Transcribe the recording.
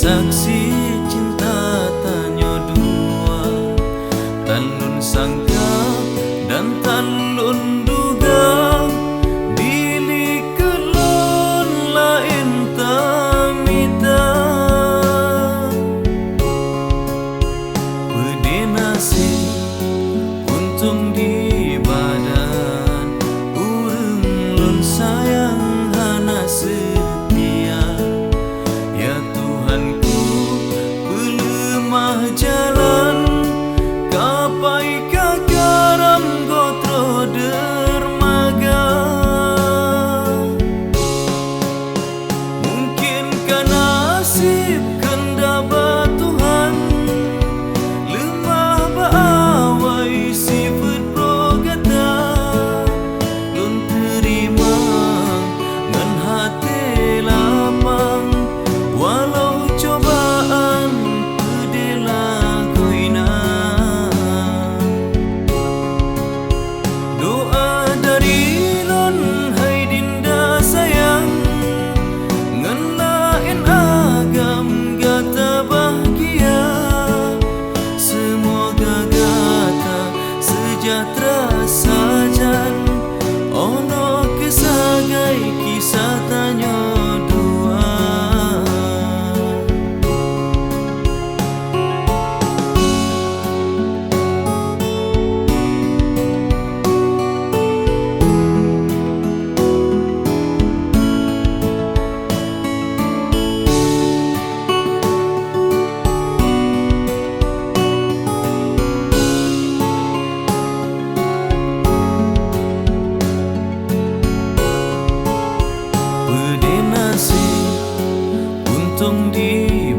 saksi cinta tanyo dua, tan lun sangka dan tan lun duga, dili kelon lain tamita. Pede nasib untung di badan, urang lun sayang hana setia. Ya Tuhanku, belemah jalan, kapai kagaram gotro dermaga. Mungkinkah nasib kendaba Tuhan, lemah baawai sifat progata, lun terima ngan hati lapang, walau cobaan pedela goina. Doa dari lon hai dinda sayang, ngan lain agam gata bahagia. Semoga gata sejahtera sajan, ono kesagai kisah tanyo dua. Pede nasib untung di